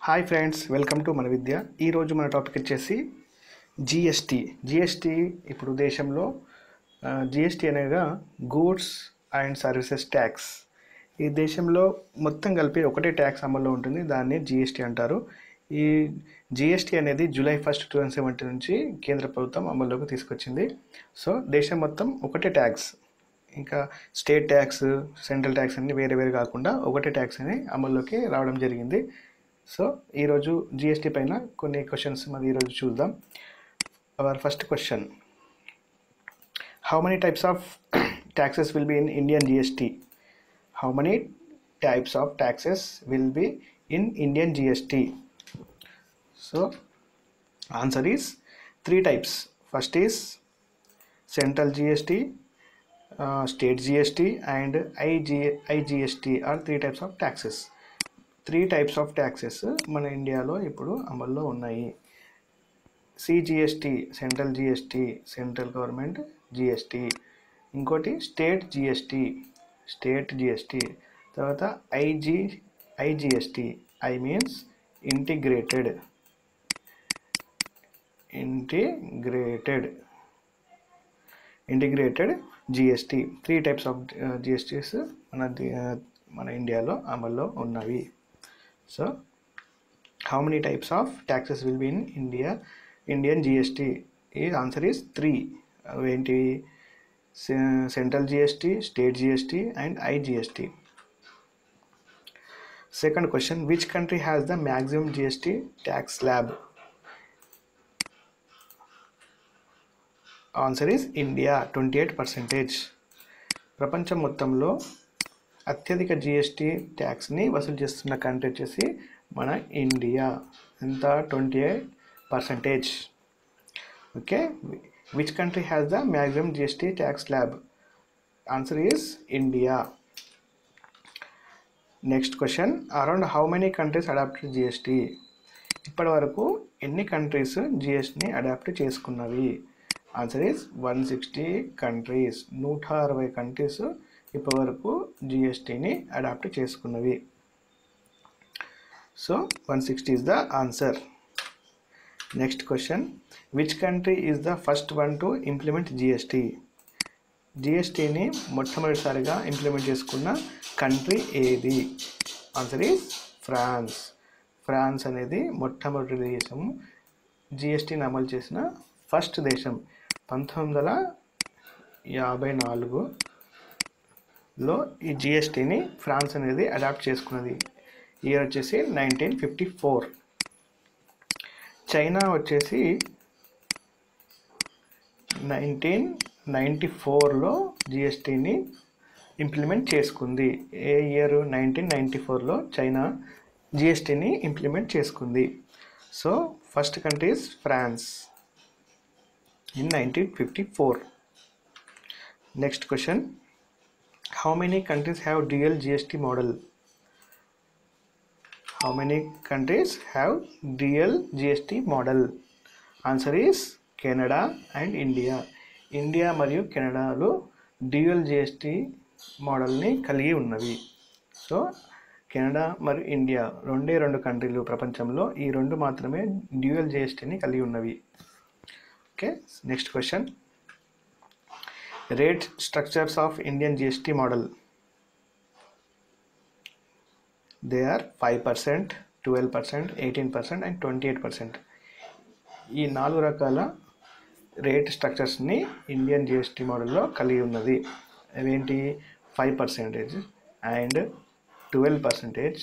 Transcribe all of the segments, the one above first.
Hi friends, welcome to మన విద్య. ఈరోజు మన టాపిక్ వచ్చేసి జిఎస్టీ. జిఎస్టీ ఇప్పుడు దేశంలో జిఎస్టీ అనగా గూడ్స్ అండ్ సర్వీసెస్ ట్యాక్స్. ఈ దేశంలో మొత్తం కలిపి ఒకటే ట్యాక్స్ అమల్లో ఉంటుంది, దాన్ని జిఎస్టీ అంటారు. ఈ జిఎస్టీ అనేది జూలై 1, 2017 నుంచి కేంద్ర ప్రభుత్వం అమల్లోకి తీసుకొచ్చింది. సో దేశం మొత్తం ఒకటే ట్యాక్స్, ఇంకా స్టేట్ ట్యాక్స్, సెంట్రల్ ట్యాక్స్ అన్ని వేరే వేరే కాకుండా ఒకటే ట్యాక్స్ అని అమల్లోకి రావడం జరిగింది. సో ఈరోజు జిఎస్టీ పైన కొన్ని క్వశ్చన్స్ మరి ఈరోజు చూద్దాం. Our first question, how many types of taxes will be in Indian GST? How many types of taxes will be in Indian GST? So answer is 3 types. First is central GST, state GST and IGST are 3 types of taxes. 3 types of taxes మన ఇండియాలో ఇప్పుడు అమల్లో ఉన్నాయి. CGST central GST, central government GST. ఇంకోటి state GST. తర్వాత IGST. I means integrated GST. 3 types of GSTs మన ఇండియాలో అమల్లో ఉన్నవి. So how many types of taxes will be in Indian GST? The answer is 3. Central GST, state GST and IGST. Second question, which country has the maximum GST tax slab? Answer is India, 28%. ప్రపంచం మొత్తంలో అత్యధిక GST ట్యాక్స్ని వసూలు చేస్తున్న country వచ్చేసి మన India. ఎంత? 28%. Okay, which country has the maximum GST tax slab? Answer is India. Next question, around how many countries adopted GST? ఇప్పటి వరకు ఎన్ని కంట్రీస్ జిఎస్టీని అడాప్ట్ చేసుకున్నవి? Answer is 160 countries. 160 కంట్రీస్ ఇప్పటి వరకు జిఎస్టీని అడాప్ట్ చేసుకున్నవి. So 160 is the answer. Next question, which country is the first one to implement GST? జిఎస్టీని మొట్టమొదటిసారిగా ఇంప్లిమెంట్ చేసుకున్న కంట్రీ ఏది? Answer is France. ఫ్రాన్స్ అనేది మొట్టమొదటి దేశం. జిఎస్టీని అమలు చేసిన ఫస్ట్ దేశం. 1954లో ఈ జిఎస్టీని ఫ్రాన్స్ అనేది అడాప్ట్ చేసుకున్నది. ఇయర్ వచ్చేసి 1954. చైనా వచ్చేసి 1994లో జిఎస్టీని ఇంప్లిమెంట్ చేసుకుంది. ఏ ఇయర్? 1994లో చైనా జిఎస్టీని ఇంప్లిమెంట్ చేసుకుంది. So first country is France in 1954. Next question, how many countries have dual GST model? How many countries have dual GST model? Answer is Canada and India. India మరియు కెనడాలో dual GST మోడల్ని కలిగి ఉన్నవి. So Canada మరియు India రెండే 2 కంట్రీలు ప్రపంచంలో, ఈ 2 మాత్రమే డ్యూయల్ జిఎస్టీని కలిగి ఉన్నవి. Okay, next question, rate structures of Indian GST model. They are 5%, 12%, 18% and 28%. ఈ 4 రకాల రేట్ స్ట్రక్చర్స్ని ఇండియన్ జిఎస్టీ మోడల్లో కలిగి ఉన్నది. అవేంటి? 5% అండ్ 12%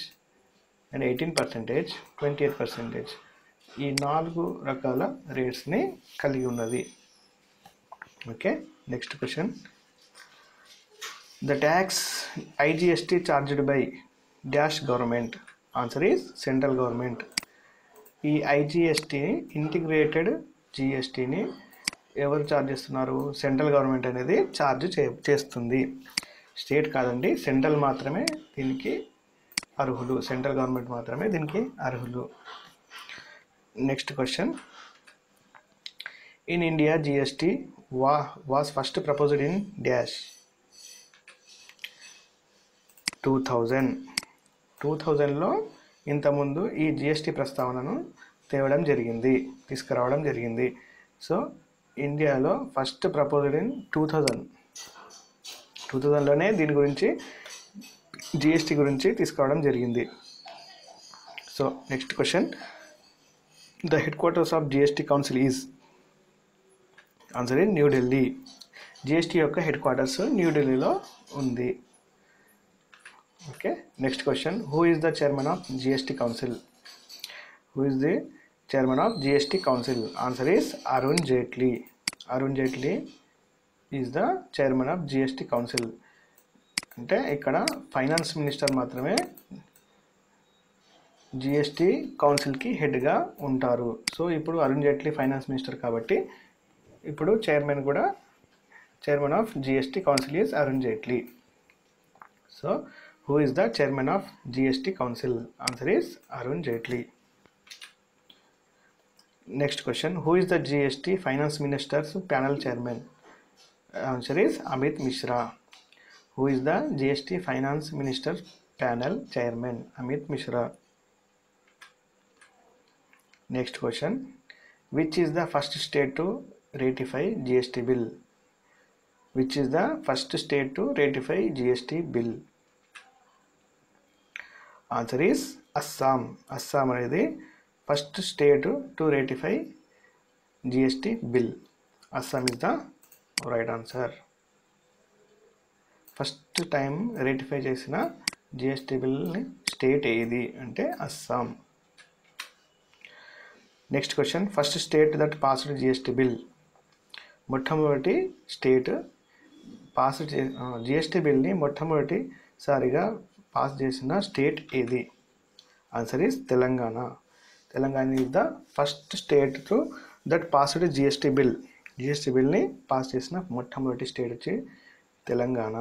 అండ్ 18%, 28%. ఈ 4 రకాల రేట్స్ని కలిగి ఉన్నది. Okay, next question, the tax IGST charged by dash government? Answer is central government. ఈ ఐజిఎస్టీని, ఇంటిగ్రేటెడ్ జిఎస్టీని ఎవరు ఛార్జ్ చేస్తున్నారు? సెంట్రల్ గవర్నమెంట్ అనేది ఛార్జ్ చేస్తుంది. స్టేట్ కాదండి, సెంట్రల్ మాత్రమే దీనికి అర్హులు. సెంట్రల్ గవర్నమెంట్ మాత్రమే దీనికి అర్హులు. Next question, in India GST was first proposed in dash? 2000లో ఇంతకుముందు ఈ జిఎస్టీ ప్రస్తావనను తీసుకురావడం జరిగింది. సో ఇండియాలో ఫస్ట్ ప్రపోజల్ ఇన్ 2000లోనే దీని గురించి జిఎస్టీ గురించి తీసుకురావడం జరిగింది. So next question, the head quarters of GST council is? Answer in New Delhi. GST యొక్క హెడ్ క్వార్టర్స్ న్యూఢిల్లీలో ఉంది. Okay, next question, who is the chairman of GST council? Who is the chairman of GST council? Answer is Arun Jaitley. Arun Jaitley is the chairman of GST council. అంటే ఇక్కడ finance minister మాత్రమే GST కౌన్సిల్కి హెడ్గా ఉంటారు. So ఇప్పుడు Arun Jaitley finance minister కాబట్టి ఇప్పుడు chairman of GST council is Arun Jaitley. So who is the chairman of GST council? Answer is Arun Jaitley. Next question, who is the GST finance ministers panel chairman? Answer is Amit Mishra. Who is the GST Finance Minister Panel Chairman? Amit Mishra. Next question, which is the first state to ratify GST bill? Which is the first state to ratify GST bill? Answer is Assam. Assam అనేది first state to ratify GST bill. Assam is the right answer. First time ratify చేసిన GST బిల్ని state ఏది అంటే Assam. Next question, first state that passed GST bill? మొట్టమొదటి state GST బిల్ని మొట్టమొదటిసారిగా pass చేసిన state ఏది? Answer is Telangana. Telangana is the first state to that passed GST bill. GST బిల్ని పాస్ చేసిన మొట్టమొదటి స్టేట్ వచ్చి Telangana.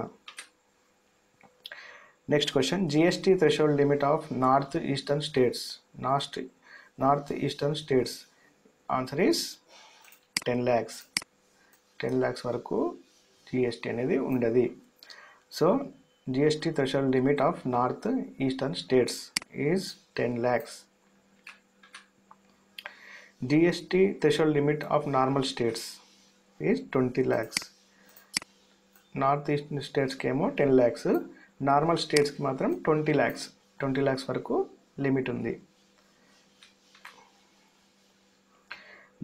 Next question, GST threshold limit of north eastern states? Answer is 10 lakhs. 10 lakhs వరకు జిఎస్టీ అనేది ఉండదు. So GST threshold limit of north eastern states is 10 lakhs. GST threshold limit of normal states is 20 lakhs. North eastern స్టేట్స్కి ఏమో 10 lakhs, normal స్టేట్స్కి మాత్రం 20 lakhs. 20 lakhs వరకు limit ఉంది.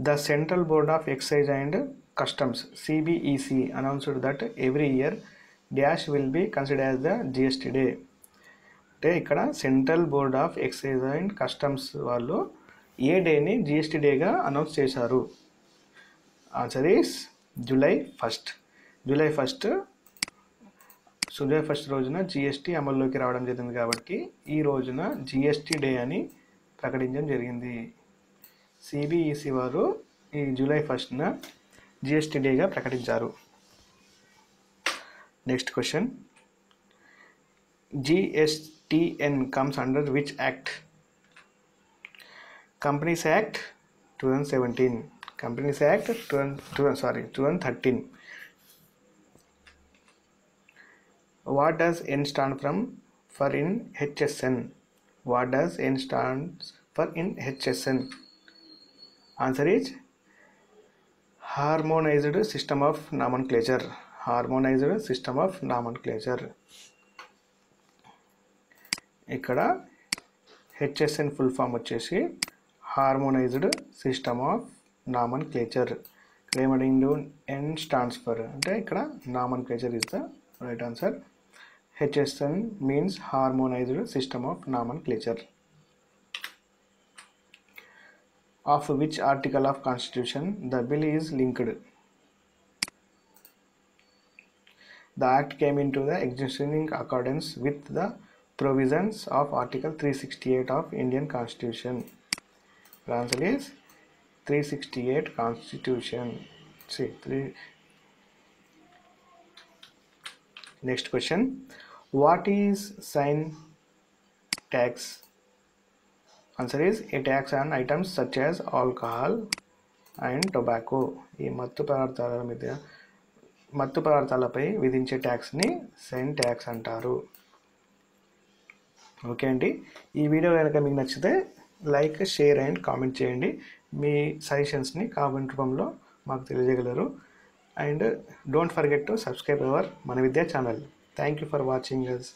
The central board of excise and customs CBEC announced that every year dash will be consider as the GST day. అంటే ఇక్కడ central board of excise and customs వాళ్ళు ఏ డేని GST డేగా అనౌన్స్ చేశారు? Answer is July 1st. July 1st రోజున GST అమల్లోకి రావడం జరిగింది కాబట్టి ఈ రోజున జిఎస్టీ డే అని ప్రకటించడం జరిగింది. సిబిఈసి వారు ఈ జూలై 1st జిఎస్టీ డేగా ప్రకటించారు. Next question, GSTN comes under which act? Companies act 2017, companies act 2013. What does N stand for in HSN? What does N stands for in HSN? Answer is Harmonized System of Nomenclature. Harmonized System of Nomenclature. ఇక్కడ HSN full form వచ్చేసి harmonised system of నామన్క్లేచర్. ఇక్కడ ఏమడిగిండు? N stands for అంటే ఇక్కడ నామన్క్లేచర్ is the right answer. HSN means Harmonized System of Nomenclature. Of which article of Constitution the bill is linked? The act came into the existence in accordance with the provisions of Article 368 of Indian Constitution. The answer is 368 Constitution. Next question, what is sin tax? Answer is a tax on items such as alcohol and tobacco. ఈ మత్తు పదార్థాలపై విధించే ట్యాక్స్ని sign tax అంటారు. Okay అండి, ఈ video కనుక మీకు నచ్చితే లైక్, షేర్ అండ్ కామెంట్ చేయండి. మీ సజెషన్స్ని కామెంట్ రూపంలో మాకు తెలియజేయగలరు. And don't forget to subscribe our Mana Vidya channel. Thank you for watching us.